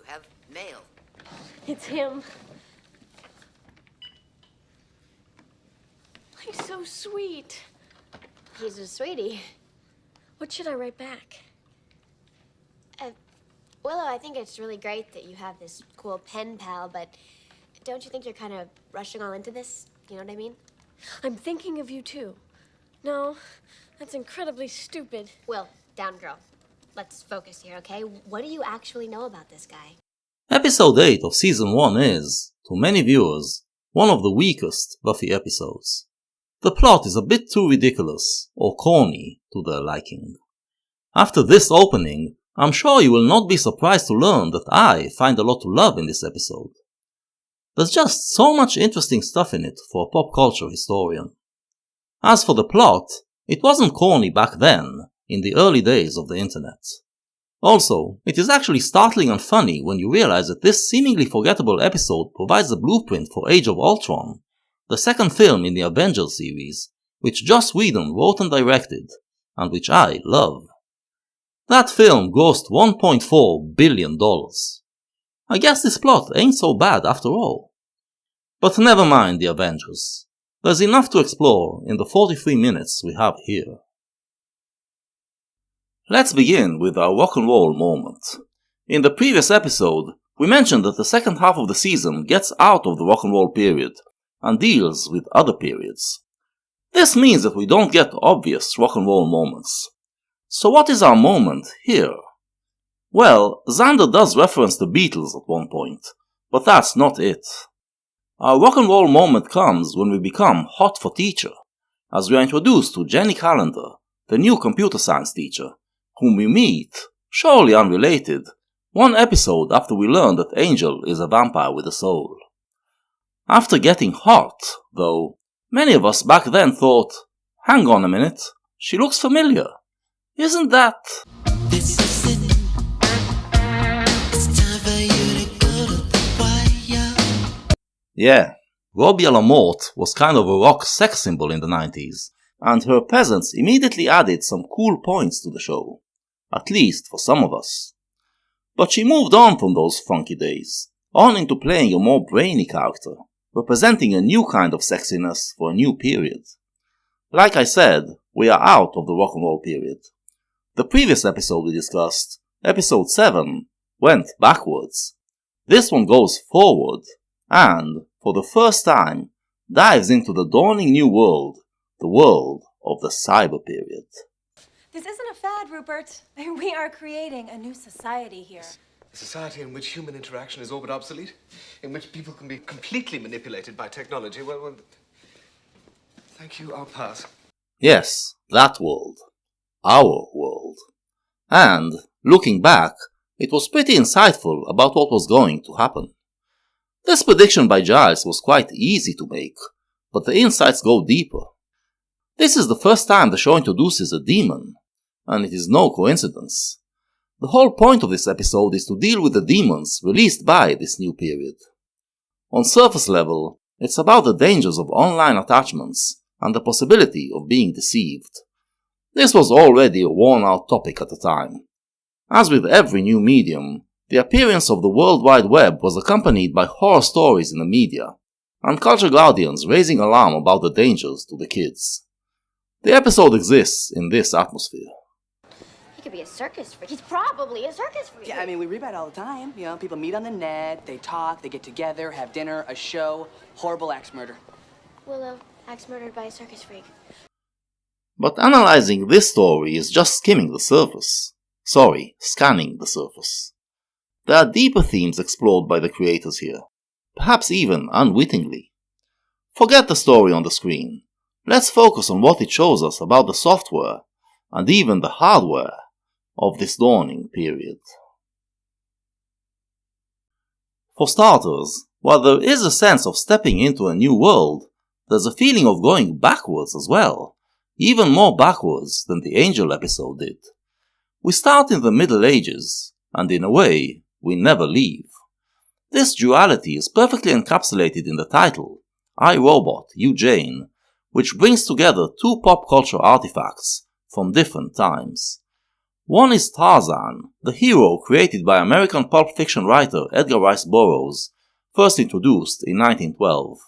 have mail. It's him. He's so sweet. He's a sweetie. What should I write back? Willow, I think it's really great that you have this cool pen pal, but don't you think you're kind of rushing all into this? You know what I mean? I'm thinking of you too. No, that's incredibly stupid. Will, down girl. Let's focus here, okay? What do you actually know about this guy? Episode 8 of Season 1 is, to many viewers, one of the weakest Buffy episodes. The plot is a bit too ridiculous, or corny, to their liking. After this opening, I'm sure you will not be surprised to learn that I find a lot to love in this episode. There's just so much interesting stuff in it for a pop culture historian. As for the plot, it wasn't corny back then, in the early days of the internet. Also, it is actually startling and funny when you realize that this seemingly forgettable episode provides the blueprint for Age of Ultron, the second film in the Avengers series, which Joss Whedon wrote and directed, and which I love. That film grossed $1.4 billion. I guess this plot ain't so bad after all. But never mind the Avengers. There's enough to explore in the 43 minutes we have here. Let's begin with our rock and roll moment. In the previous episode, we mentioned that the second half of the season gets out of the rock and roll period and deals with other periods. This means that we don't get obvious rock and roll moments. So what is our moment here? Well, Xander does reference the Beatles at one point, but that's not it. Our rock and roll moment comes when we become hot for teacher, as we are introduced to Jenny Calendar, the new computer science teacher, whom we meet, surely unrelated, one episode after we learn that Angel is a vampire with a soul. After getting hot, though, many of us back then thought, hang on a minute, she looks familiar. Isn't that... This is it. It's time for you to go to the wire. Yeah, Robbie Lamorte was kind of a rock sex symbol in the 90s, and her presence immediately added some cool points to the show. At least for some of us. But she moved on from those funky days, on into playing a more brainy character, representing a new kind of sexiness for a new period. Like I said, we are out of the rock and roll period. The previous episode we discussed, episode 7, went backwards. This one goes forward, and, for the first time, dives into the dawning new world, the world of the cyber period. This isn't a fad, Rupert. We are creating a new society here. A society in which human interaction is all but obsolete, in which people can be completely manipulated by technology. Well, thank you, I'll pass. Yes, that world. Our world. And, looking back, it was pretty insightful about what was going to happen. This prediction by Giles was quite easy to make, but the insights go deeper. This is the first time the show introduces a demon, and it is no coincidence. The whole point of this episode is to deal with the demons released by this new period. On surface level, it's about the dangers of online attachments and the possibility of being deceived. This was already a worn-out topic at the time. As with every new medium, the appearance of the World Wide Web was accompanied by horror stories in the media, and culture guardians raising alarm about the dangers to the kids. The episode exists in this atmosphere. He could be a circus freak. He's probably a circus freak. Yeah, I mean, we read about it all the time. You know, people meet on the net, they talk, they get together, have dinner, a show, horrible axe murder. Willow, axe murdered by a circus freak. But analyzing this story is just skimming the surface. Sorry, scanning the surface. There are deeper themes explored by the creators here, perhaps even unwittingly. Forget the story on the screen. Let's focus on what it shows us about the software, and even the hardware, of this dawning period. For starters, while there is a sense of stepping into a new world, there's a feeling of going backwards as well, even more backwards than the Angel episode did. We start in the Middle Ages, and in a way, we never leave. This duality is perfectly encapsulated in the title, I, Robot, You, Jane, which brings together two pop culture artifacts from different times. One is Tarzan, the hero created by American pulp fiction writer Edgar Rice Burroughs, first introduced in 1912.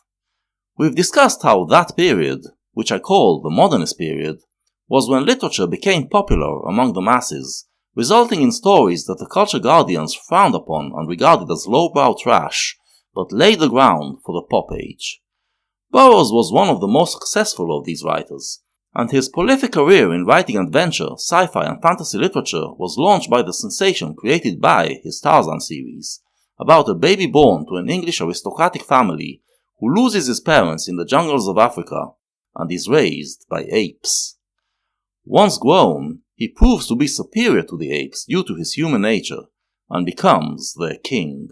We've discussed how that period, which I call the modernist period, was when literature became popular among the masses, resulting in stories that the culture guardians frowned upon and regarded as lowbrow trash, but laid the ground for the pop age. Burroughs was one of the most successful of these writers, and his prolific career in writing adventure, sci-fi and fantasy literature was launched by the sensation created by his Tarzan series, about a baby born to an English aristocratic family who loses his parents in the jungles of Africa and is raised by apes. Once grown, he proves to be superior to the apes due to his human nature and becomes their king.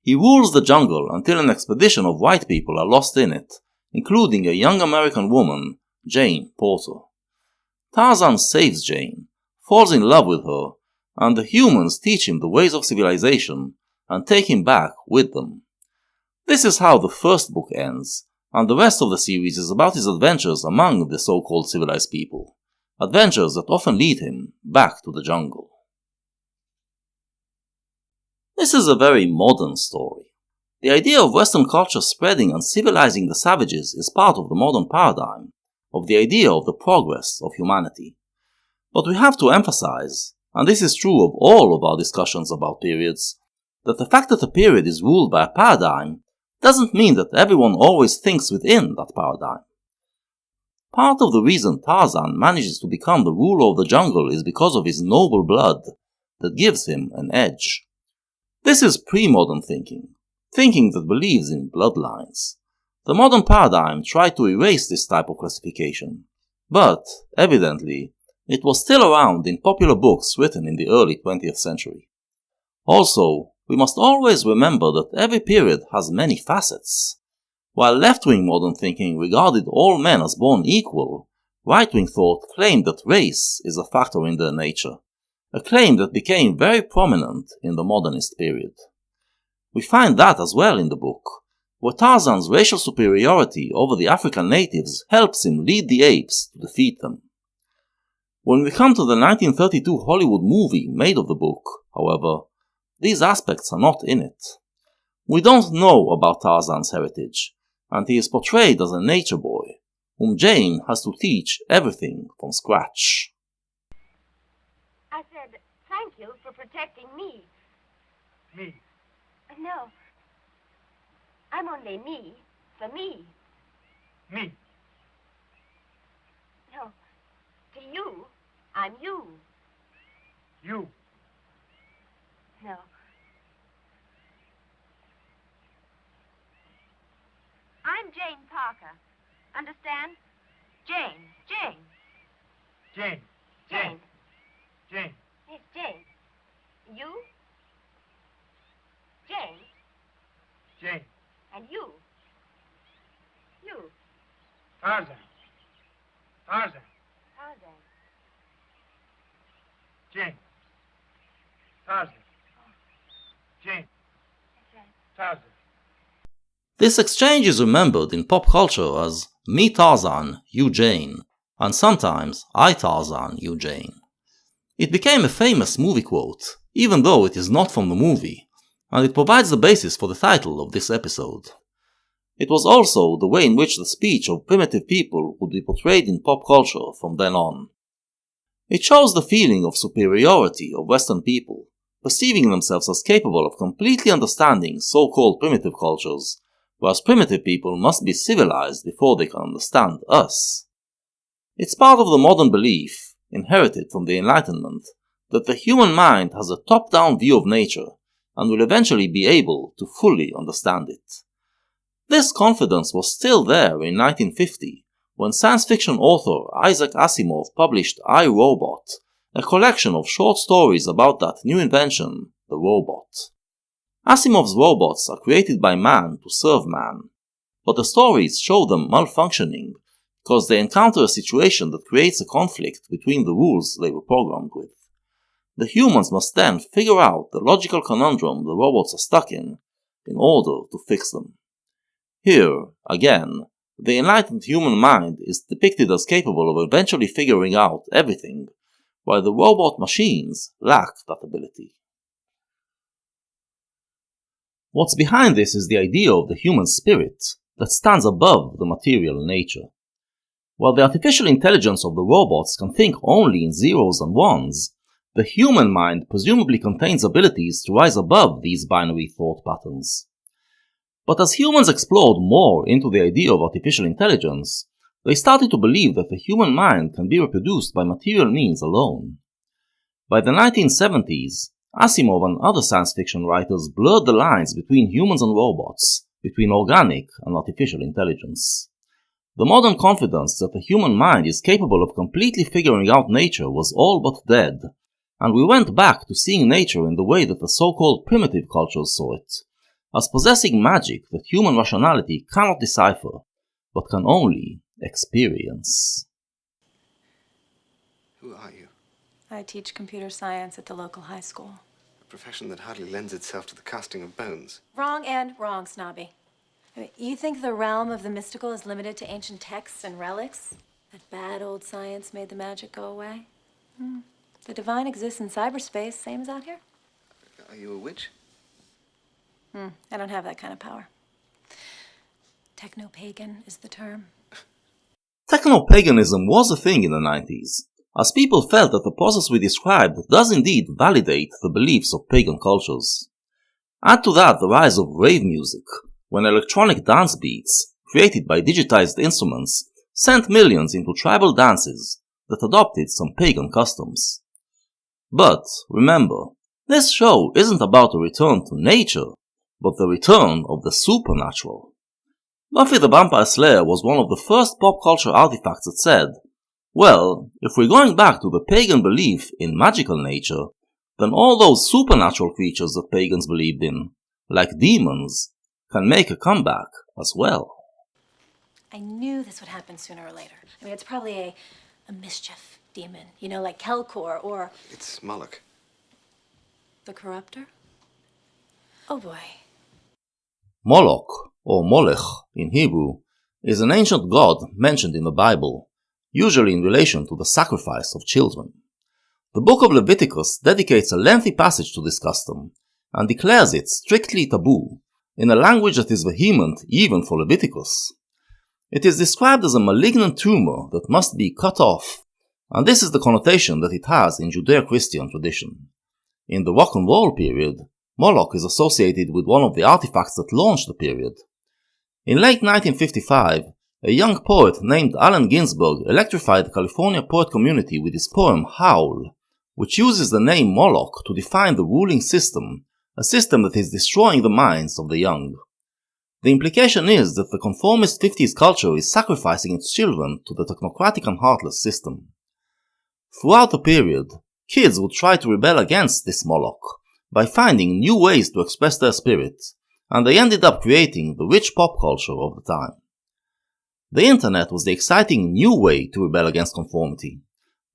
He rules the jungle until an expedition of white people are lost in it, including a young American woman, Jane Porter. Tarzan saves Jane, falls in love with her, and the humans teach him the ways of civilization and take him back with them. This is how the first book ends, and the rest of the series is about his adventures among the so-called civilized people, adventures that often lead him back to the jungle. This is a very modern story. The idea of Western culture spreading and civilizing the savages is part of the modern paradigm, of the idea of the progress of humanity. But we have to emphasize, and this is true of all of our discussions about periods, that the fact that a period is ruled by a paradigm doesn't mean that everyone always thinks within that paradigm. Part of the reason Tarzan manages to become the ruler of the jungle is because of his noble blood that gives him an edge. This is pre-modern thinking that believes in bloodlines. The modern paradigm tried to erase this type of classification, but, evidently, it was still around in popular books written in the early 20th century. Also, we must always remember that every period has many facets. While left-wing modern thinking regarded all men as born equal, right-wing thought claimed that race is a factor in their nature, a claim that became very prominent in the modernist period. We find that as well in the book, where Tarzan's racial superiority over the African natives helps him lead the apes to defeat them. When we come to the 1932 Hollywood movie made of the book, however, these aspects are not in it. We don't know about Tarzan's heritage, and he is portrayed as a nature boy, whom Jane has to teach everything from scratch. I said, thank you for protecting me. Me. No. I'm only me for me. Me. No. To you, I'm you. You. No. I'm Jane Parker. Understand? Jane. Jane. Jane. Jane. Jane. Yes, Jane. You? Jane. Jane. And you? You. Tarzan. Tarzan. Tarzan. Jane. Tarzan. Jane. That's right. Tarzan. This exchange is remembered in pop culture as me Tarzan, you Jane, and sometimes I Tarzan, you Jane. It became a famous movie quote, even though it is not from the movie, and it provides the basis for the title of this episode. It was also the way in which the speech of primitive people would be portrayed in pop culture from then on. It shows the feeling of superiority of Western people, perceiving themselves as capable of completely understanding so-called primitive cultures, whereas primitive people must be civilized before they can understand us. It's part of the modern belief, inherited from the Enlightenment, that the human mind has a top-down view of nature and will eventually be able to fully understand it. This confidence was still there in 1950, when science fiction author Isaac Asimov published I, Robot, a collection of short stories about that new invention, the robot. Asimov's robots are created by man to serve man, but the stories show them malfunctioning because they encounter a situation that creates a conflict between the rules they were programmed with. The humans must then figure out the logical conundrum the robots are stuck in order to fix them. Here, again, the enlightened human mind is depicted as capable of eventually figuring out everything, while the robot machines lack that ability. What's behind this is the idea of the human spirit that stands above the material nature. While the artificial intelligence of the robots can think only in zeros and ones, the human mind presumably contains abilities to rise above these binary thought patterns. But as humans explored more into the idea of artificial intelligence, they started to believe that the human mind can be reproduced by material means alone. By the 1970s, Asimov and other science fiction writers blurred the lines between humans and robots, between organic and artificial intelligence. The modern confidence that the human mind is capable of completely figuring out nature was all but dead, and we went back to seeing nature in the way that the so-called primitive cultures saw it, as possessing magic that human rationality cannot decipher, but can only experience. Who are you? I teach computer science at the local high school. A profession that hardly lends itself to the casting of bones. Wrong and wrong, Snobby. I mean, you think the realm of the mystical is limited to ancient texts and relics? That bad old science made the magic go away? The divine exists in cyberspace, same as out here. Are you a witch? I don't have that kind of power. Techno-pagan is the term. Techno-paganism was a thing in the 90s, as people felt that the process we described does indeed validate the beliefs of pagan cultures. Add to that the rise of rave music, when electronic dance beats, created by digitized instruments, sent millions into tribal dances that adopted some pagan customs. But, remember, this show isn't about a return to nature, but the return of the supernatural. Buffy the Vampire Slayer was one of the first pop culture artifacts that said, well, if we're going back to the pagan belief in magical nature, then all those supernatural creatures that pagans believed in, like demons, can make a comeback as well. I knew this would happen sooner or later. I mean, it's probably a mischief demon, you know, like Kelkor or It's Moloch. the Corruptor. Oh boy. Moloch, or Molech in Hebrew, is an ancient god mentioned in the Bible, usually in relation to the sacrifice of children. The book of Leviticus dedicates a lengthy passage to this custom, and declares it strictly taboo, in a language that is vehement even for Leviticus. It is described as a malignant tumor that must be cut off, and this is the connotation that it has in Judeo-Christian tradition. In the rock and roll period, Moloch is associated with one of the artifacts that launched the period. In late 1955, a young poet named Allen Ginsberg electrified the California poet community with his poem Howl, which uses the name Moloch to define the ruling system, a system that is destroying the minds of the young. The implication is that the conformist 50s culture is sacrificing its children to the technocratic and heartless system. Throughout the period, kids would try to rebel against this Moloch by finding new ways to express their spirit, and they ended up creating the rich pop culture of the time. The internet was the exciting new way to rebel against conformity,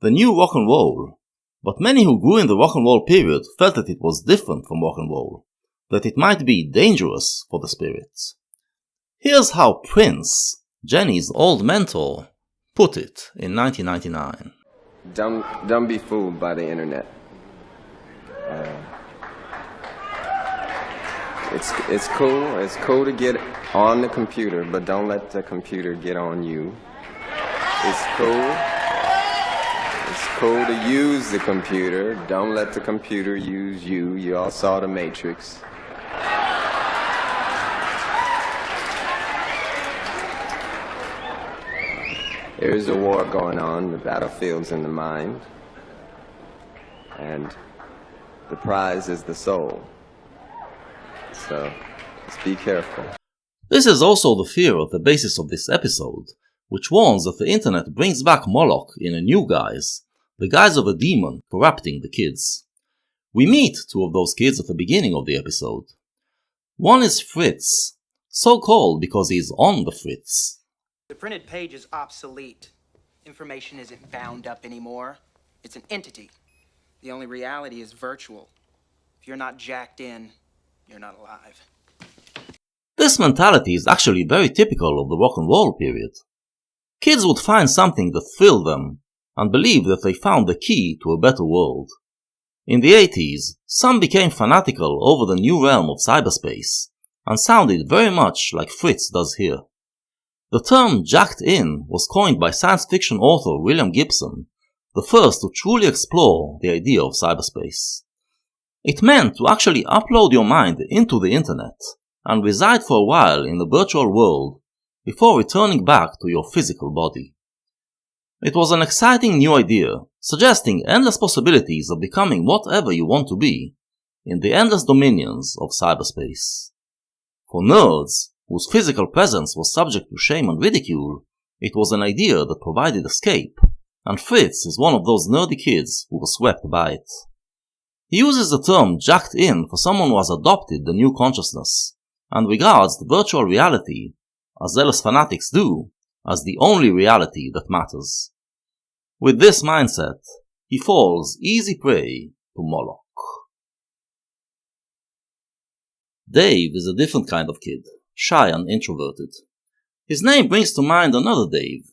the new rock and roll, but many who grew in the rock and roll period felt that it was different from rock and roll, that it might be dangerous for the spirits. Here's how Prince, Jenny's old mentor, put it in 1999. Don't be fooled by the internet. It's cool. It's cool to get on the computer, but don't let the computer get on you. It's cool. It's cool to use the computer. Don't let the computer use you. You all saw The Matrix. There is a war going on. The battlefield's in the mind. And the prize is the soul. So, just be careful. This is also the fear at the basis of this episode, which warns that the internet brings back Moloch in a new guise, the guise of a demon corrupting the kids. We meet two of those kids at the beginning of the episode. One is Fritz, so called because he's on the Fritz. The printed page is obsolete. Information isn't bound up anymore. It's an entity. The only reality is virtual. If you're not jacked in, you're not alive. This mentality is actually very typical of the rock and roll period. Kids would find something that thrilled them, and believed that they found the key to a better world. In the 80s, some became fanatical over the new realm of cyberspace, and sounded very much like Fritz does here. The term jacked in was coined by science fiction author William Gibson, the first to truly explore the idea of cyberspace. It meant to actually upload your mind into the internet and reside for a while in the virtual world before returning back to your physical body. It was an exciting new idea, suggesting endless possibilities of becoming whatever you want to be in the endless dominions of cyberspace. For nerds, whose physical presence was subject to shame and ridicule, it was an idea that provided escape, and Fritz is one of those nerdy kids who was swept by it. He uses the term jacked in for someone who has adopted the new consciousness, and regards the virtual reality, as zealous fanatics do, as the only reality that matters. With this mindset, he falls easy prey to Moloch. Dave is a different kind of kid, shy and introverted. His name brings to mind another Dave,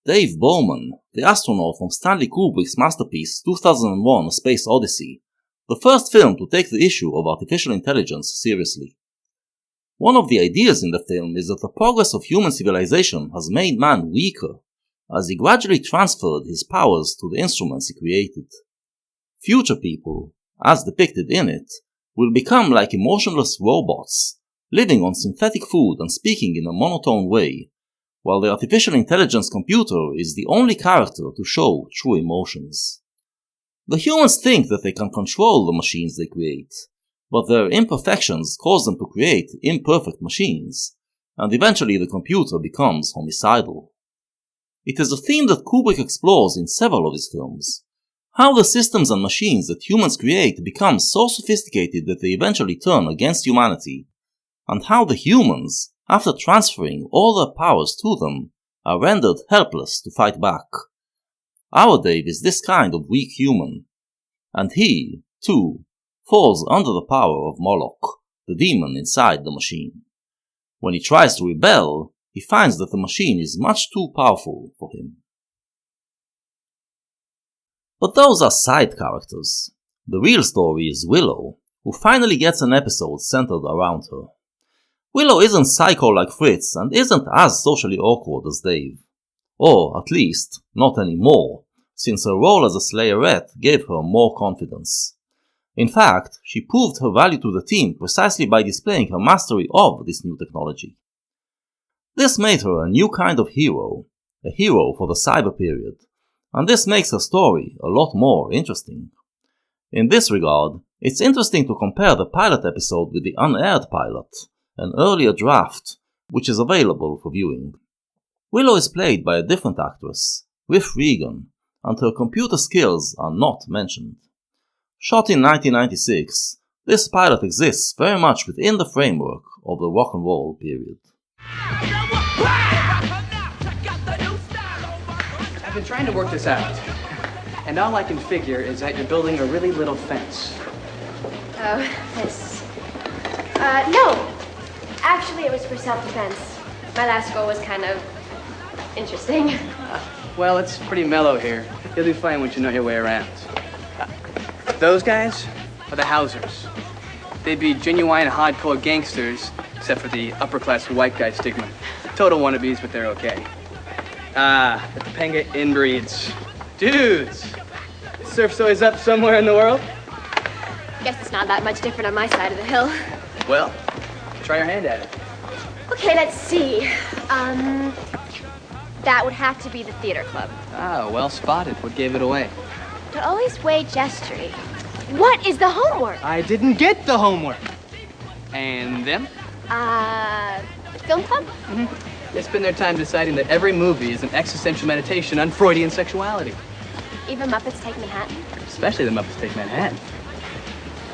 Dave Bowman, the astronaut from Stanley Kubrick's masterpiece 2001: A Space Odyssey, the first film to take the issue of artificial intelligence seriously. One of the ideas in the film is that the progress of human civilization has made man weaker, as he gradually transferred his powers to the instruments he created. Future people, as depicted in it, will become like emotionless robots, living on synthetic food and speaking in a monotone way, while the artificial intelligence computer is the only character to show true emotions. The humans think that they can control the machines they create, but their imperfections cause them to create imperfect machines, and eventually the computer becomes homicidal. It is a theme that Kubrick explores in several of his films, how the systems and machines that humans create become so sophisticated that they eventually turn against humanity, and how the humans, after transferring all their powers to them, are rendered helpless to fight back. Our Dave is this kind of weak human, and he, too, falls under the power of Moloch, the demon inside the machine. When he tries to rebel, he finds that the machine is much too powerful for him. But those are side characters. The real story is Willow, who finally gets an episode centered around her. Willow isn't psycho like Fritz and isn't as socially awkward as Dave. Or, at least, not anymore, since her role as a Slayerette gave her more confidence. In fact, she proved her value to the team precisely by displaying her mastery of this new technology. This made her a new kind of hero, a hero for the cyber period, and this makes her story a lot more interesting. In this regard, it's interesting to compare the pilot episode with the unaired pilot, an earlier draft, which is available for viewing. Willow is played by a different actress, Riff Regan, and her computer skills are not mentioned. Shot in 1996, this pilot exists very much within the framework of the rock and roll period. I've been trying to work this out, and all I can figure is that you're building a really little fence. Oh, this. No. Actually, it was for self-defense. My last goal was kind of interesting. Well, it's pretty mellow here. You'll do fine once you know your way around. Those guys are the Hausers. They'd be genuine hardcore gangsters, except for the upper-class white guy stigma. Total wannabes, but they're okay. The Topanga inbreeds. Dudes! Surf's always up somewhere in the world? Guess it's not that much different on my side of the hill. Well, try your hand at it. Okay, let's see. That would have to be the theater club. Ah, well spotted. What gave it away? To always way gesturing. What is the homework? I didn't get the homework. And them? Film club? Mm-hmm. They spend their time deciding that every movie is an existential meditation on Freudian sexuality. Even Muppets Take Manhattan? Especially the Muppets Take Manhattan.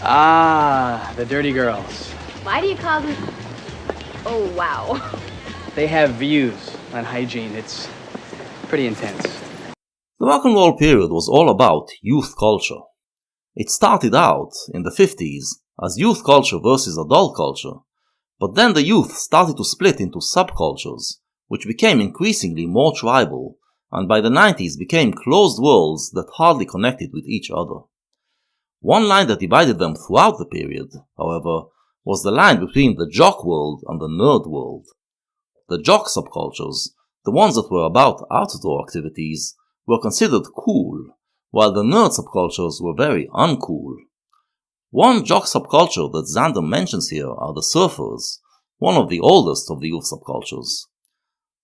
Ah, the dirty girls. Why do you call them... Oh, wow. They have views on hygiene. It's pretty intense. The rock and roll period was all about youth culture. It started out in the 50s as youth culture versus adult culture, but then the youth started to split into subcultures, which became increasingly more tribal and by the 90s became closed worlds that hardly connected with each other. One line that divided them throughout the period, however, was the line between the jock world and the nerd world. The jock subcultures, the ones that were about outdoor activities, were considered cool, while the nerd subcultures were very uncool. One jock subculture that Xander mentions here are the surfers, one of the oldest of the youth subcultures.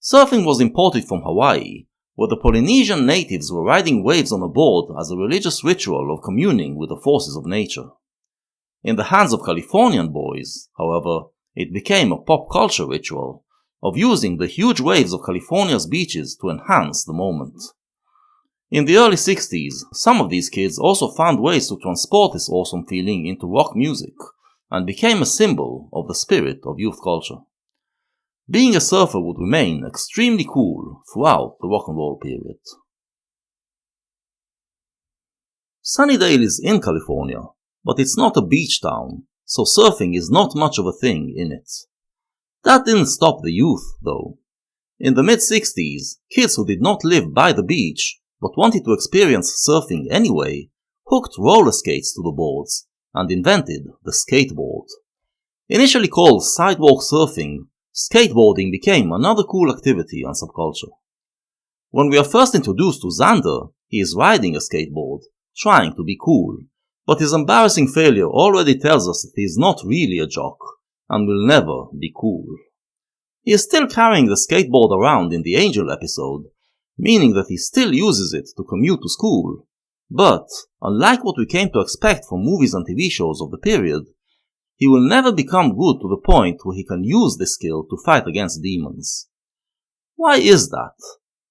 Surfing was imported from Hawaii, where the Polynesian natives were riding waves on a board as a religious ritual of communing with the forces of nature. In the hands of Californian boys, however, it became a pop culture ritual of using the huge waves of California's beaches to enhance the moment. In the early 60s, some of these kids also found ways to transport this awesome feeling into rock music, and became a symbol of the spirit of youth culture. Being a surfer would remain extremely cool throughout the rock and roll period. Sunnydale is in California, but it's not a beach town, so surfing is not much of a thing in it. That didn't stop the youth, though. In the mid-60s, kids who did not live by the beach, but wanted to experience surfing anyway, hooked roller skates to the boards, and invented the skateboard. Initially called sidewalk surfing, skateboarding became another cool activity and subculture. When we are first introduced to Xander, he is riding a skateboard, trying to be cool, but his embarrassing failure already tells us that he is not really a jock, and will never be cool. He is still carrying the skateboard around in the Angel episode, meaning that he still uses it to commute to school, but, unlike what we came to expect from movies and TV shows of the period, he will never become good to the point where he can use this skill to fight against demons. Why is that?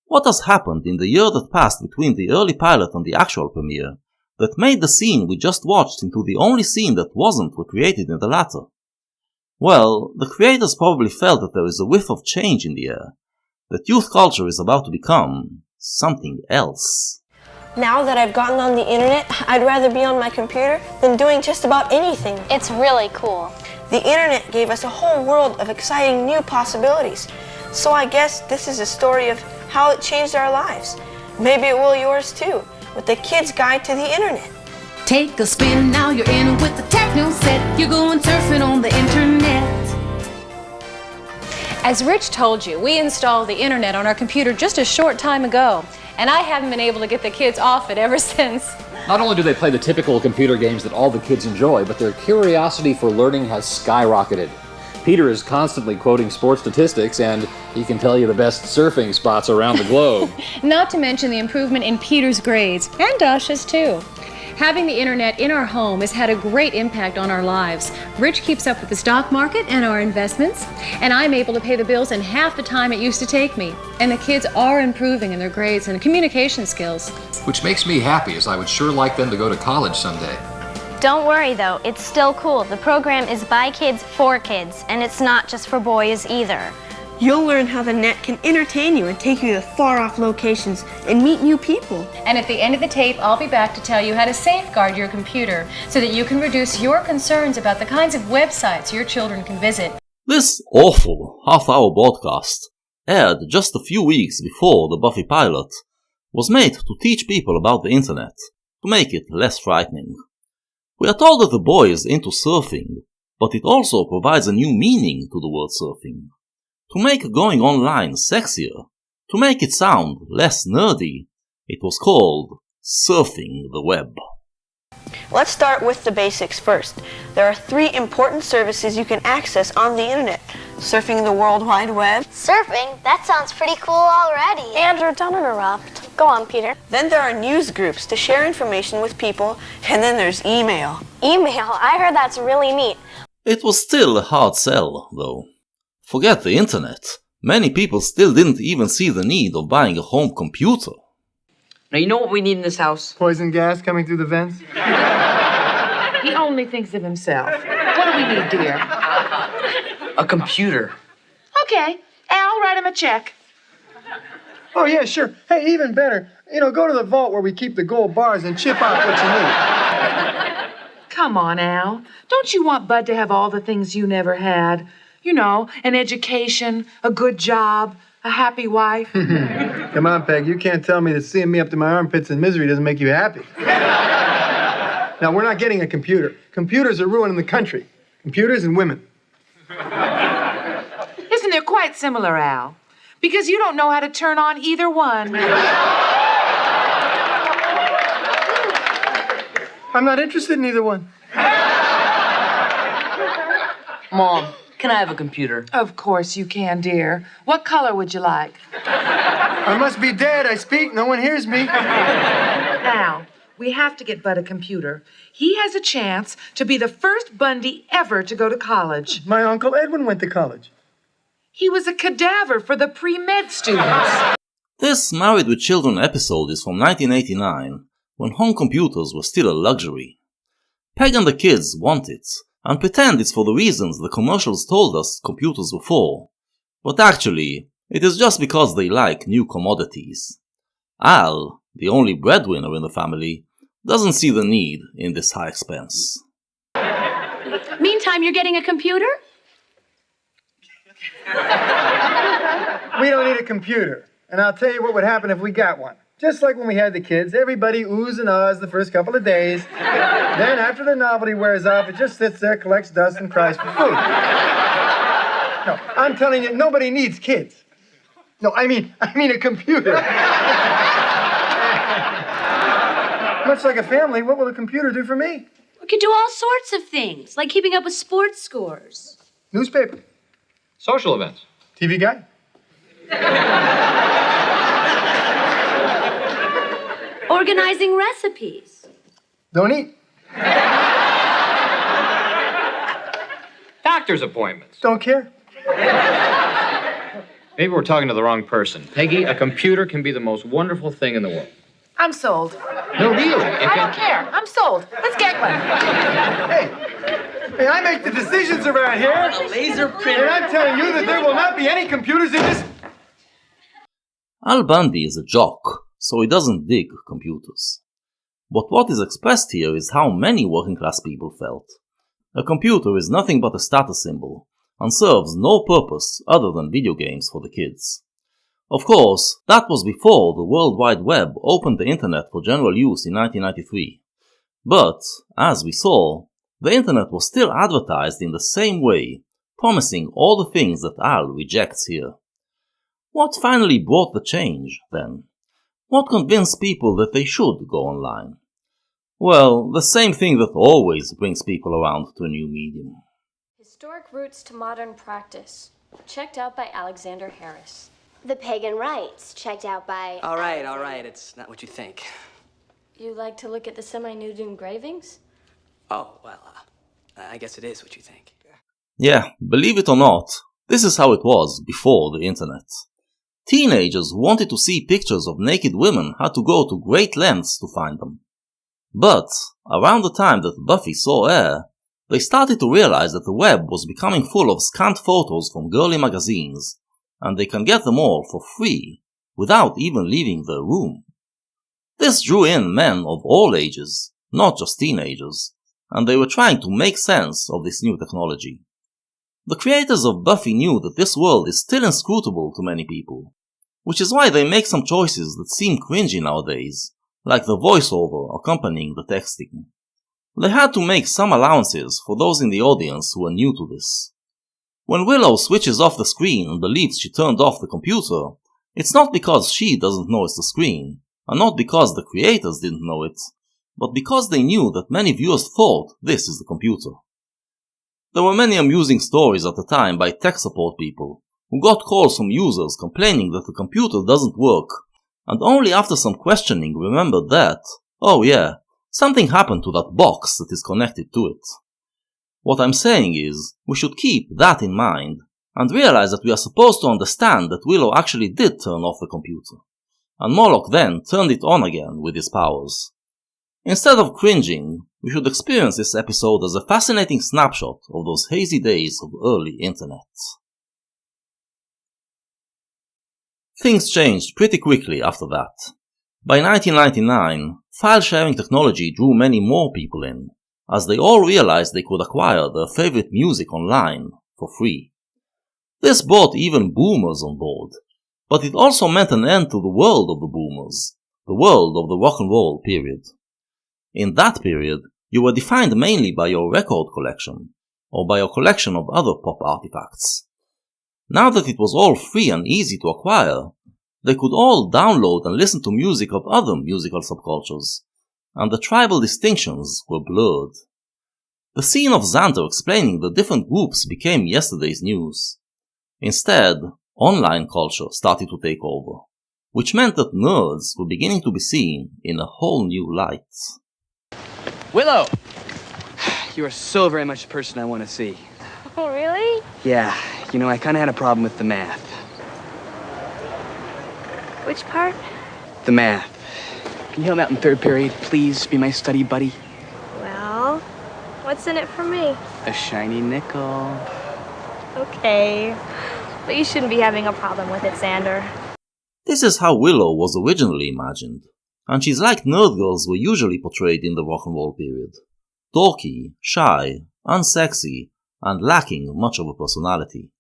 What has happened in the year that passed between the early pilot and the actual premiere that made the scene we just watched into the only scene that wasn't recreated in the latter? Well, the creators probably felt that there is a whiff of change in the air, that youth culture is about to become something else. Now that I've gotten on the internet, I'd rather be on my computer than doing just about anything. It's really cool. The internet gave us a whole world of exciting new possibilities. So I guess this is a story of how it changed our lives. Maybe it will yours too, with the Kid's Guide to the Internet. Take a spin, now you're in with the techno set. You're going surfing on the internet. As Rich told you, we installed the internet on our computer just a short time ago, and I haven't been able to get the kids off it ever since. Not only do they play the typical computer games that all the kids enjoy, but their curiosity for learning has skyrocketed. Peter is constantly quoting sports statistics, and he can tell you the best surfing spots around the globe. Not to mention the improvement in Peter's grades, and Dasha's too. Having the internet in our home has had a great impact on our lives. Rich keeps up with the stock market and our investments, and I'm able to pay the bills in half the time it used to take me. And the kids are improving in their grades and communication skills. Which makes me happy, as I would sure like them to go to college someday. Don't worry though, it's still cool. The program is by kids for kids, and it's not just for boys either. You'll learn how the net can entertain you and take you to far-off locations and meet new people. And at the end of the tape, I'll be back to tell you how to safeguard your computer so that you can reduce your concerns about the kinds of websites your children can visit. This awful half-hour broadcast, aired just a few weeks before the Buffy pilot, was made to teach people about the internet, to make it less frightening. We are told that the boy is into surfing, but it also provides a new meaning to the word surfing. To make going online sexier, to make it sound less nerdy, it was called surfing the web. Let's start with the basics first. There are 3 important services you can access on the internet. Surfing the World Wide Web. Surfing? That sounds pretty cool already. Andrew, don't interrupt. Go on, Peter. Then there are news groups to share information with people, and then there's email. Email? I heard that's really neat. It was still a hard sell, though. Forget the internet. Many people still didn't even see the need of buying a home computer. Now, you know what we need in this house? Poison gas coming through the vents? He only thinks of himself. What do we need, dear? A computer. Okay, Al, write him a check. Oh, yeah, sure. Hey, even better. Go to the vault where we keep the gold bars and chip off what you need. Come on, Al. Don't you want Bud to have all the things you never had? You know, an education, a good job, A happy wife? Come on, Peg, you can't tell me that seeing me up to my armpits in misery doesn't make you happy. Now, we're not getting a computer. Computers are ruining the country. Computers and women. Isn't there quite similar, Al? Because you don't know how to turn on either one. I'm not interested in either one. Mom, can I have a computer? Of course you can, dear. What color would you like? I must be dead. I speak. No one hears me. Now, we have to get Bud a computer. He has a chance to be the first Bundy ever to go to college. My Uncle Edwin went to college. He was a cadaver for the pre-med students. This Married with Children episode is from 1989, when home computers were still a luxury. Peg and the kids want it, and pretend it's for the reasons the commercials told us computers were for. But actually, it is just because they like new commodities. Al, the only breadwinner in the family, doesn't see the need in this high expense. Meantime, you're getting a computer? We don't need a computer. And I'll tell you what would happen if we got one. Just like when we had the kids, everybody oohs and ahs the first couple of days. Then after the novelty wears off, it just sits there, collects dust, and cries for food. No, I'm telling you, nobody needs kids. No, I mean a computer. Much like a family, what will a computer do for me? We can do all sorts of things, like keeping up with sports scores. Newspaper. Social events. TV guide. Organizing recipes. Don't eat. Doctor's appointments. Don't care. Maybe we're talking to the wrong person. Peggy, a computer can be the most wonderful thing in the world. I'm sold. No, really. I don't care. I'm sold. Let's get one. Hey, I make the decisions around here. A laser printer. And I'm telling you that there will not be any computers in this. Al Bundy is a jock, so he doesn't dig computers. But what is expressed here is how many working class people felt. A computer is nothing but a status symbol, and serves no purpose other than video games for the kids. Of course, that was before the World Wide Web opened the internet for general use in 1993. But, as we saw, the internet was still advertised in the same way, promising all the things that Al rejects here. What finally brought the change, then? What convinced people that they should go online? Well, the same thing that always brings people around to a new medium. Historic Roots to Modern Practice, checked out by Alexander Harris. The Pagan Rites, checked out by... All right, it's not what you think. You like to look at the semi-nude engravings? Oh, well, I guess it is what you think. Yeah, believe it or not, this is how it was before the internet. Teenagers who wanted to see pictures of naked women had to go to great lengths to find them. But, around the time that Buffy saw air, they started to realize that the web was becoming full of scant photos from girly magazines, and they can get them all for free, without even leaving their room. This drew in men of all ages, not just teenagers, and they were trying to make sense of this new technology. The creators of Buffy knew that this world is still inscrutable to many people, which is why they make some choices that seem cringy nowadays, like the voiceover accompanying the texting. They had to make some allowances for those in the audience who are new to this. When Willow switches off the screen and believes she turned off the computer, it's not because she doesn't know it's the screen, and not because the creators didn't know it, but because they knew that many viewers thought this is the computer. There were many amusing stories at the time by tech support people, who got calls from users complaining that the computer doesn't work, and only after some questioning remembered that, oh yeah, something happened to that box that is connected to it. What I'm saying is, we should keep that in mind, and realize that we are supposed to understand that Willow actually did turn off the computer, and Moloch then turned it on again with his powers. Instead of cringing, we should experience this episode as a fascinating snapshot of those hazy days of early internet. Things changed pretty quickly after that. By 1999, file-sharing technology drew many more people in, as they all realized they could acquire their favorite music online for free. This brought even boomers on board, But it also meant an end to the world of the boomers, the world of the rock and roll period. In that period, you were defined mainly by your record collection, or by your collection of other pop artifacts. Now that it was all free and easy to acquire, they could all download and listen to music of other musical subcultures, and the tribal distinctions were blurred. The scene of Xander explaining the different groups became yesterday's news. Instead, online culture started to take over, which meant that nerds were beginning to be seen in a whole new light. Willow! You are so very much the person I want to see. Oh, really? Yeah, you know, I kind of had a problem with the math. Which part? The math. Can you help me out in third period? Please be my study buddy. Well, what's in it for me? A shiny nickel. Okay. But you shouldn't be having a problem with it, Xander. This is how Willow was originally imagined, and she's like nerd girls were usually portrayed in the rock and roll period. Dorky, shy, unsexy, and lacking much of a personality.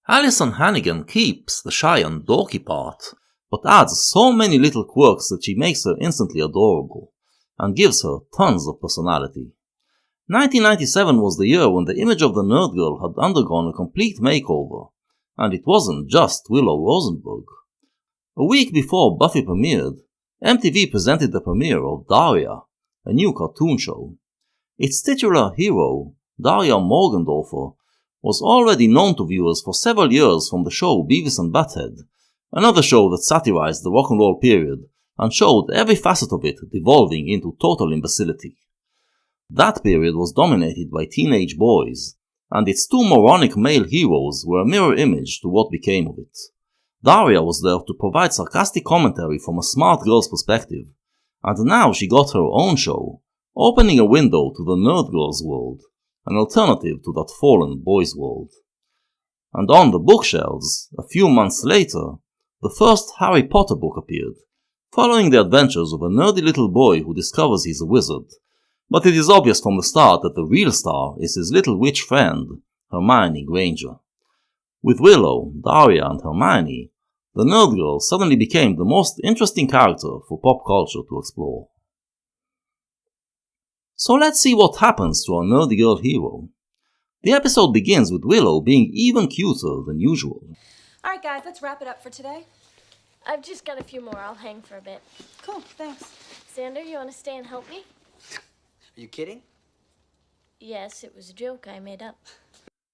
Alison Hannigan keeps the shy and dorky part, but adds so many little quirks that she makes her instantly adorable, and gives her tons of personality. 1997 was the year when the image of the nerd girl had undergone a complete makeover, and it wasn't just Willow Rosenberg. A week before Buffy premiered, MTV presented the premiere of Daria, a new cartoon show. Its titular hero, Daria Morgendorfer, was already known to viewers for several years from the show Beavis and Butthead, another show that satirized the rock and roll period and showed every facet of it devolving into total imbecility. That period was dominated by teenage boys, and its two moronic male heroes were a mirror image to what became of it. Daria was there to provide sarcastic commentary from a smart girl's perspective, and now she got her own show, opening a window to the nerd girl's world, an alternative to that fallen boys' world. And on the bookshelves, a few months later, the first Harry Potter book appeared, following the adventures of a nerdy little boy who discovers he's a wizard, but it is obvious from the start that the real star is his little witch friend, Hermione Granger. With Willow, Daria, and Hermione, the nerd girl suddenly became the most interesting character for pop culture to explore. So let's see what happens to our nerdy girl hero. The episode begins with Willow being even cuter than usual. All right, guys, let's wrap it up for today. I've just got a few more. I'll hang for a bit. Cool, thanks. Xander, you want to stay and help me? Are you kidding? Yes, it was a joke I made up.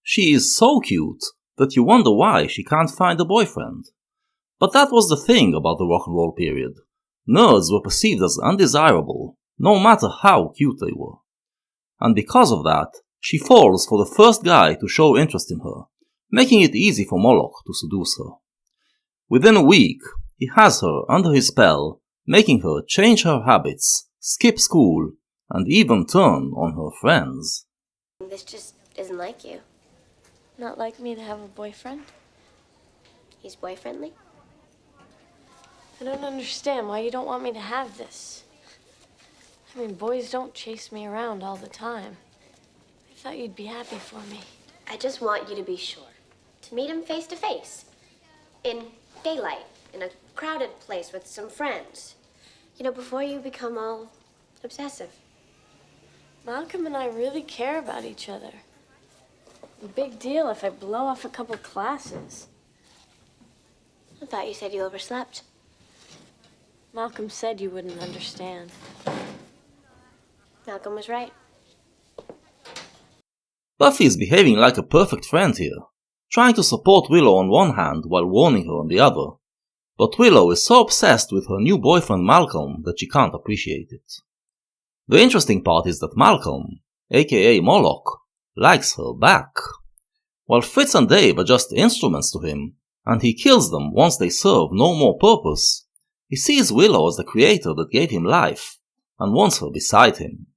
She is so cute that you wonder why she can't find a boyfriend. But that was the thing about the rock and roll period. Nerds were perceived as undesirable, no matter how cute they were. And because of that, she falls for the first guy to show interest in her, making it easy for Moloch to seduce her. Within a week, he has her under his spell, making her change her habits, skip school, and even turn on her friends. This just isn't like you. Not like me to have a boyfriend? He's boyfriendly? I don't understand why you don't want me to have this. I mean, boys don't chase me around all the time. I thought you'd be happy for me. I just want you to be sure. To meet him face to face. In daylight. In a crowded place with some friends. You know, before you become all obsessive. Malcolm and I really care about each other. A big deal if I blow off a couple classes. I thought you said you overslept. Malcolm said you wouldn't understand. Malcolm was right. Buffy is behaving like a perfect friend here, trying to support Willow on one hand while warning her on the other. But Willow is so obsessed with her new boyfriend Malcolm that she can't appreciate it. The interesting part is that Malcolm, aka Moloch, likes her back. While Fritz and Dave are just instruments to him, and he kills them once they serve no more purpose, he sees Willow as the creator that gave him life, and wants her beside him.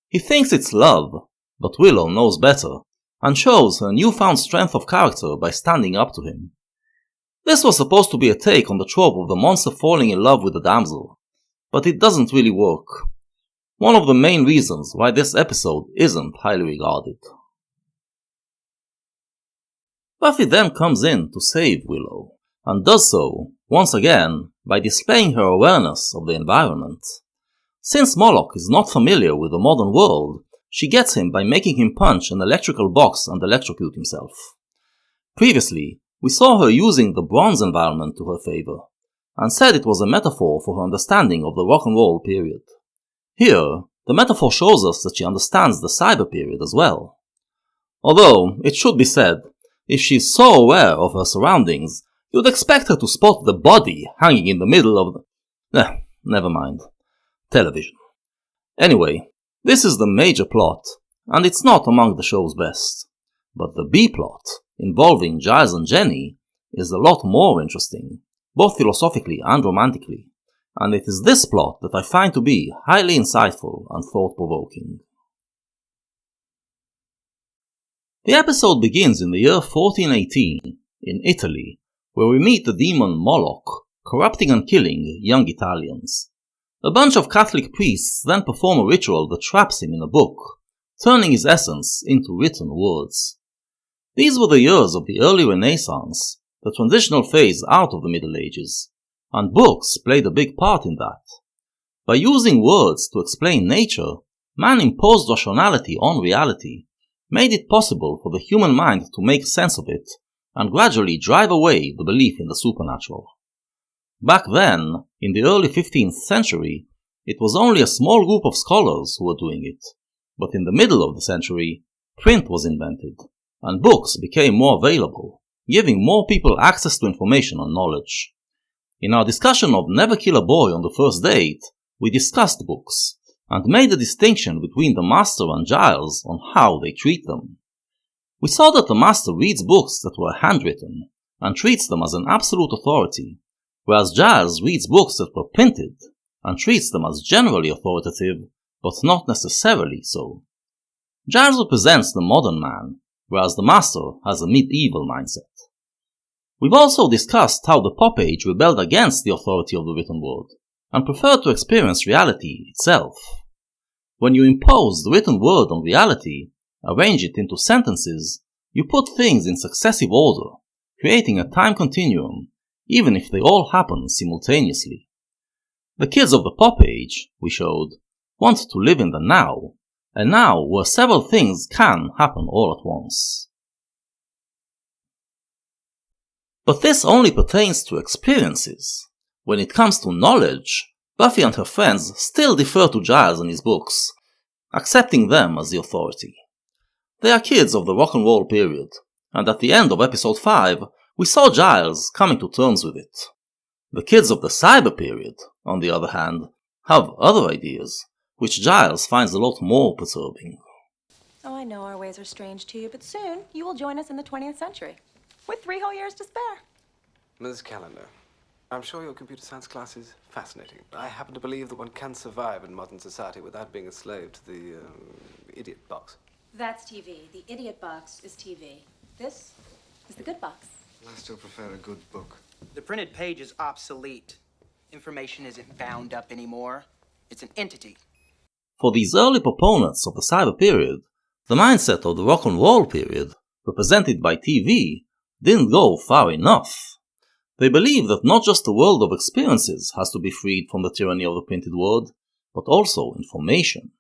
He thinks it's love, but Willow knows better, and shows her newfound strength of character by standing up to him. This was supposed to be a take on the trope of the monster falling in love with the damsel, but it doesn't really work. One of the main reasons why this episode isn't highly regarded. Buffy then comes in to save Willow, and does so, once again, by displaying her awareness of the environment. Since Moloch is not familiar with the modern world, she gets him by making him punch an electrical box and electrocute himself. Previously, we saw her using the bronze environment to her favor, and said it was a metaphor for her understanding of the rock and roll period. Here, the metaphor shows us that she understands the cyber period as well. Although, it should be said, if she's so aware of her surroundings, you'd expect her to spot the body hanging in the middle of the... never mind. Television. Anyway, this is the major plot, and it's not among the show's best. But the B-plot, involving Giles and Jenny, is a lot more interesting, both philosophically and romantically, and it is this plot that I find to be highly insightful and thought-provoking. The episode begins in the year 1418, in Italy, where we meet the demon Moloch, corrupting and killing young Italians. A bunch of Catholic priests then perform a ritual that traps him in a book, turning his essence into written words. These were the years of the early Renaissance, the transitional phase out of the Middle Ages, and books played a big part in that. By using words to explain nature, man imposed rationality on reality, made it possible for the human mind to make sense of it, and gradually drive away the belief in the supernatural. Back then, in the early 15th century, it was only a small group of scholars who were doing it, but in the middle of the century, print was invented, and books became more available, giving more people access to information and knowledge. In our discussion of Never Kill a Boy on the First Date, we discussed books, and made a distinction between the Master and Giles on how they treat them. We saw that the Master reads books that were handwritten, and treats them as an absolute authority, whereas Giles reads books that were printed, and treats them as generally authoritative, but not necessarily so. Giles represents the modern man, whereas the Master has a medieval mindset. We've also discussed how the Pop Age rebelled against the authority of the written word, and preferred to experience reality itself. When you impose the written word on reality, arrange it into sentences, you put things in successive order, creating a time continuum, even if they all happen simultaneously. The kids of the Pop Age, we showed, want to live in the now, and now where several things can happen all at once. But this only pertains to experiences. When it comes to knowledge, Buffy and her friends still defer to Giles and his books, accepting them as the authority. They are kids of the rock and roll period, and at the end of episode 5, we saw Giles coming to terms with it. The kids of the cyber period, on the other hand, have other ideas, which Giles finds a lot more perturbing. Oh, I know our ways are strange to you, but soon you will join us in the 20th century, with 3 whole years to spare. Ms. Callender, I'm sure your computer science class is fascinating, but I happen to believe that one can survive in modern society without being a slave to the idiot box. That's TV. The idiot box is TV. This is the good box. I still prefer a good book. The printed page is obsolete. Information isn't bound up anymore. It's an entity. For these early proponents of the cyber period, the mindset of the rock and roll period, represented by TV, didn't go far enough. They believe that not just the world of experiences has to be freed from the tyranny of the printed word, but also information.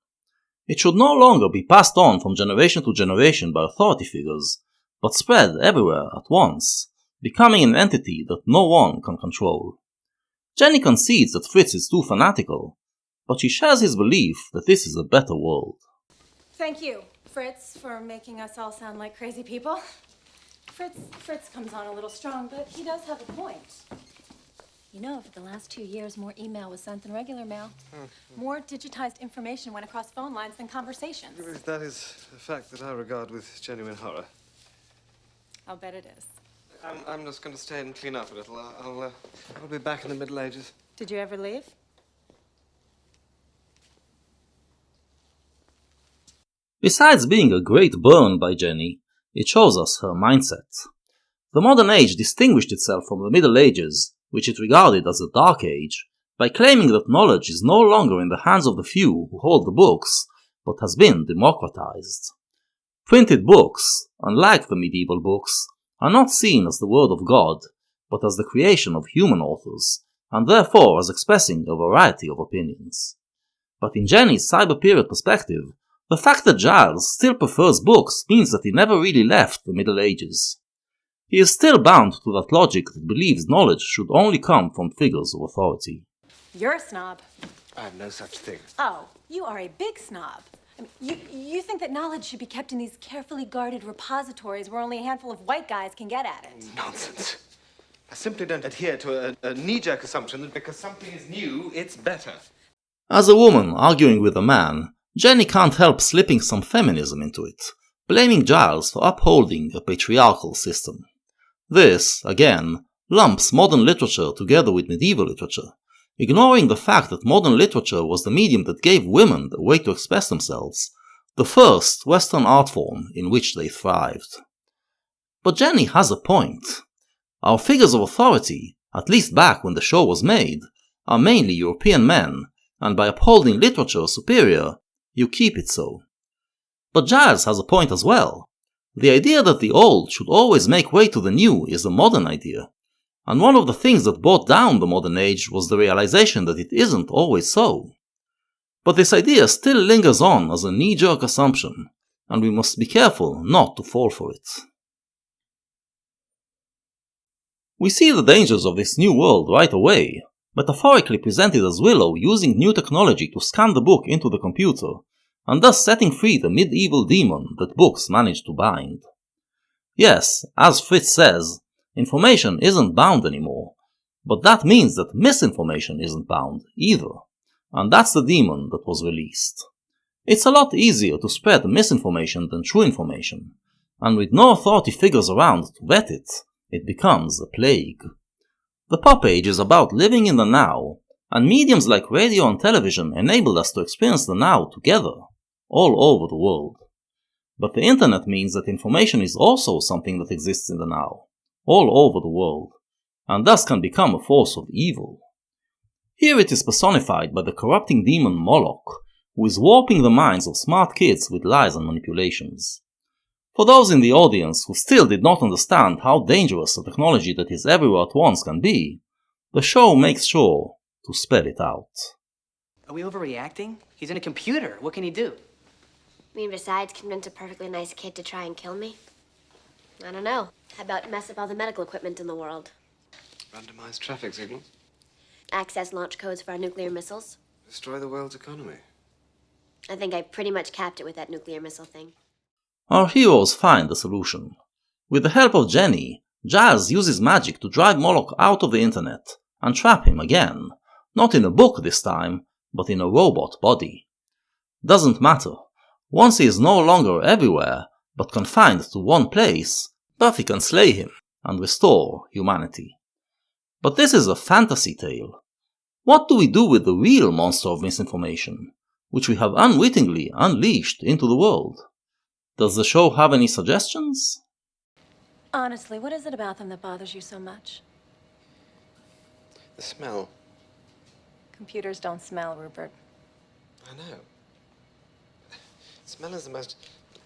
It should no longer be passed on from generation to generation by authority figures, but spread everywhere at once, becoming an entity that no one can control. Jenny concedes that Fritz is too fanatical, but she shares his belief that this is a better world. Thank you, Fritz, for making us all sound like crazy people. Fritz comes on a little strong, but he does have a point. You know, for the last 2 years, more email was sent than regular mail. More digitized information went across phone lines than conversations. That is a fact that I regard with genuine horror. I'll bet it is. I'm just going to stay and clean up a little. I'll be back in the Middle Ages. Did you ever leave? Besides being a great burn by Jenny, it shows us her mindset. The modern age distinguished itself from the Middle Ages, which it regarded as a dark age, by claiming that knowledge is no longer in the hands of the few who hold the books, but has been democratized. Printed books, unlike the medieval books, are not seen as the word of God, but as the creation of human authors, and therefore as expressing a variety of opinions. But in Jenny's cyber-period perspective, the fact that Giles still prefers books means that he never really left the Middle Ages. He is still bound to that logic that believes knowledge should only come from figures of authority. You're a snob. I have no such thing. Oh, you are a big snob. I mean, you think that knowledge should be kept in these carefully guarded repositories where only a handful of white guys can get at it. Nonsense. I simply don't adhere to a knee-jerk assumption that because something is new, it's better. As a woman arguing with a man, Jenny can't help slipping some feminism into it, blaming Giles for upholding a patriarchal system. This, again, lumps modern literature together with medieval literature, ignoring the fact that modern literature was the medium that gave women the way to express themselves, the first Western art form in which they thrived. But Jenny has a point. Our figures of authority, at least back when the show was made, are mainly European men, and by upholding literature superior, you keep it so. But Giles has a point as well. The idea that the old should always make way to the new is a modern idea, and one of the things that brought down the modern age was the realization that it isn't always so. But this idea still lingers on as a knee-jerk assumption, and we must be careful not to fall for it. We see the dangers of this new world right away, metaphorically presented as Willow using new technology to scan the book into the computer, and thus setting free the medieval demon that books manage to bind. Yes, as Fritz says, information isn't bound anymore, but that means that misinformation isn't bound either, and that's the demon that was released. It's a lot easier to spread misinformation than true information, and with no authority figures around to vet it, it becomes a plague. The pop age is about living in the now, and mediums like radio and television enabled us to experience the now together, all over the world. But the internet means that information is also something that exists in the now, all over the world, and thus can become a force of evil. Here it is personified by the corrupting demon Moloch, who is warping the minds of smart kids with lies and manipulations. For those in the audience who still did not understand how dangerous a technology that is everywhere at once can be, the show makes sure to spell it out. Are we overreacting? He's in a computer. What can he do? I mean, besides convince a perfectly nice kid to try and kill me? I don't know. How about mess up all the medical equipment in the world? Randomized traffic signals? Access launch codes for our nuclear missiles? Destroy the world's economy? I think I pretty much capped it with that nuclear missile thing. Our heroes find a solution. With the help of Jenny, Giles uses magic to drive Moloch out of the internet and trap him again, not in a book this time, but in a robot body. Doesn't matter. Once he is no longer everywhere, but confined to one place, Buffy can slay him and restore humanity. But this is a fantasy tale. What do we do with the real monster of misinformation, which we have unwittingly unleashed into the world? Does the show have any suggestions? Honestly, what is it about them that bothers you so much? The smell. Computers don't smell, Rupert. I know. Smell is the most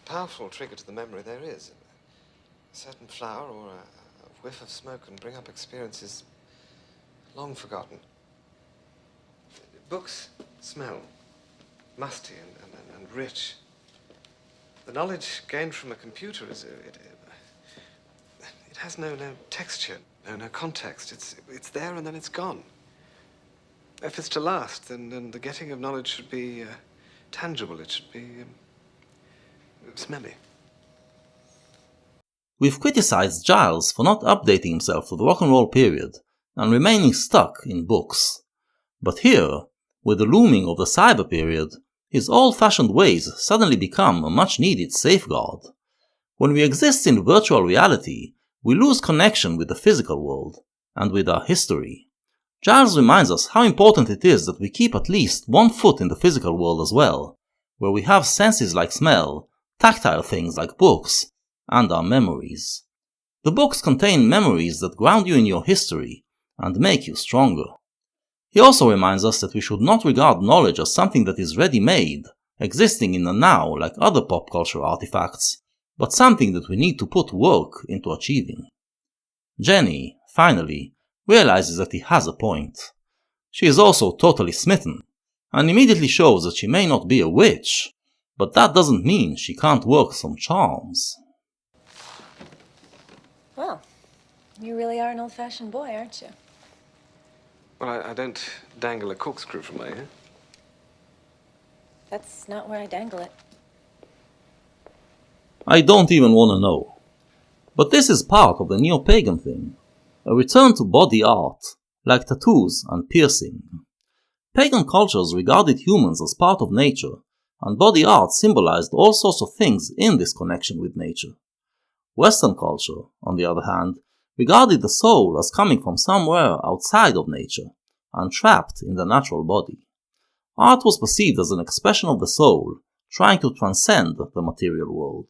powerful trigger to the memory there is. A certain flower or a whiff of smoke can bring up experiences long forgotten. Books smell musty and rich. The knowledge gained from a computer is it has no texture, no context. It's there and then it's gone. If it's to last, then the getting of knowledge should be tangible. It should be smelly. We've criticized Giles for not updating himself to the rock and roll period and remaining stuck in books. But here, with the looming of the cyber period, his old-fashioned ways suddenly become a much-needed safeguard. When we exist in virtual reality, we lose connection with the physical world, and with our history. Giles reminds us how important it is that we keep at least one foot in the physical world as well, where we have senses like smell, tactile things like books, and our memories. The books contain memories that ground you in your history, and make you stronger. He also reminds us that we should not regard knowledge as something that is ready-made, existing in the now like other pop culture artifacts, but something that we need to put work into achieving. Jenny, finally, realizes that he has a point. She is also totally smitten, and immediately shows that she may not be a witch, but that doesn't mean she can't work some charms. Well, you really are an old-fashioned boy, aren't you? Well, I don't dangle a corkscrew from my ear. That's not where I dangle it. I don't even want to know. But this is part of the neo-pagan thing, a return to body art, like tattoos and piercing. Pagan cultures regarded humans as part of nature, and body art symbolized all sorts of things in this connection with nature. Western culture, on the other hand, regarded the soul as coming from somewhere outside of nature, and trapped in the natural body. Art was perceived as an expression of the soul, trying to transcend the material world.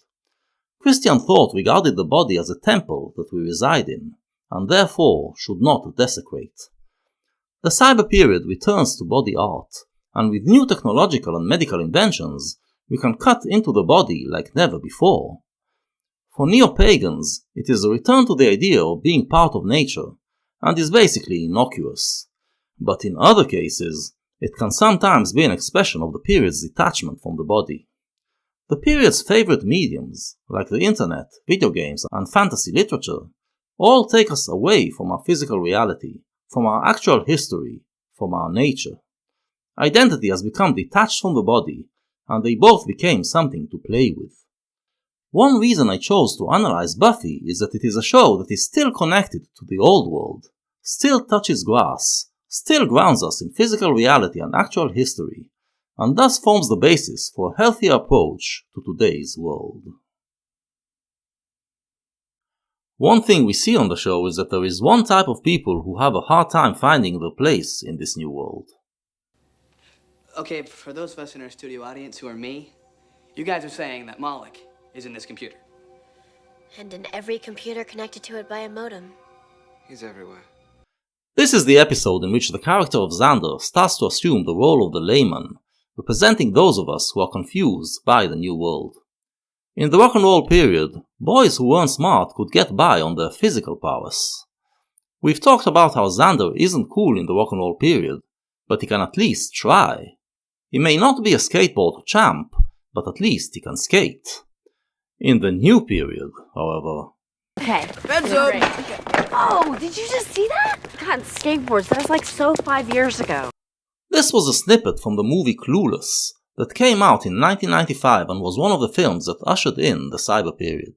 Christian thought regarded the body as a temple that we reside in, and therefore should not desecrate. The cyber period returns to body art, and with new technological and medical inventions, we can cut into the body like never before. For neo-pagans, it is a return to the idea of being part of nature, and is basically innocuous. But in other cases, it can sometimes be an expression of the period's detachment from the body. The period's favorite mediums, like the internet, video games, and fantasy literature, all take us away from our physical reality, from our actual history, from our nature. Identity has become detached from the body, and they both became something to play with. One reason I chose to analyze Buffy is that it is a show that is still connected to the old world, still touches grass, still grounds us in physical reality and actual history, and thus forms the basis for a healthier approach to today's world. One thing we see on the show is that there is one type of people who have a hard time finding their place in this new world. Okay, for those of us in our studio audience who are me, you guys are saying that Moloch is in this computer. And in every computer connected to it by a modem. He's everywhere. This is the episode in which the character of Xander starts to assume the role of the layman, representing those of us who are confused by the new world. In the rock and roll period, boys who weren't smart could get by on their physical prowess. We've talked about how Xander isn't cool in the rock and roll period, but he can at least try. He may not be a skateboard champ, but at least he can skate. In the new period, however... Okay. Red zone. Oh, did you just see that? God, skateboards, that was like so 5 years ago. This was a snippet from the movie Clueless, that came out in 1995 and was one of the films that ushered in the cyber period.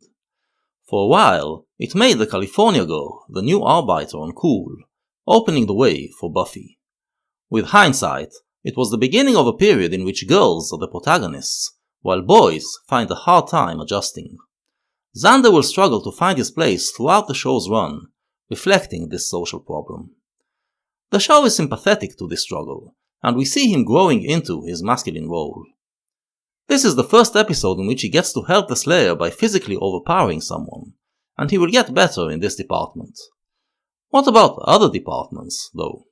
For a while, it made the California Girl the new arbiter on cool, opening the way for Buffy. With hindsight, it was the beginning of a period in which girls are the protagonists, while boys find a hard time adjusting. Xander will struggle to find his place throughout the show's run, reflecting this social problem. The show is sympathetic to this struggle, and we see him growing into his masculine role. This is the first episode in which he gets to help the Slayer by physically overpowering someone, and he will get better in this department. What about other departments, though?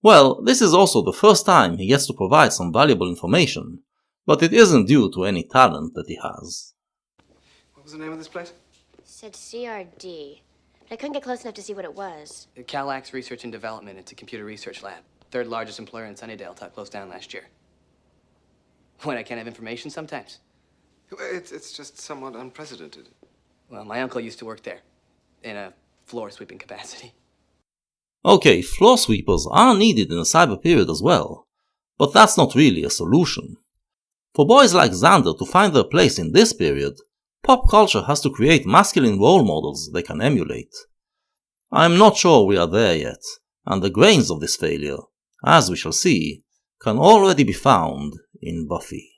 Well, this is also the first time he gets to provide some valuable information, but it isn't due to any talent that he has. What was the name of this place? It said CRD, but I couldn't get close enough to see what it was. Calax Research and Development. It's a computer research lab. Third largest employer in Sunnydale, top closed down last year. What, I can't have information sometimes? It's just somewhat unprecedented. Well, my uncle used to work there, in a floor sweeping capacity. Okay, floor sweepers are needed in the cyber period as well, but that's not really a solution. For boys like Xander to find their place in this period, pop culture has to create masculine role models they can emulate. I'm not sure we are there yet, and the grains of this failure, as we shall see, can already be found in Buffy.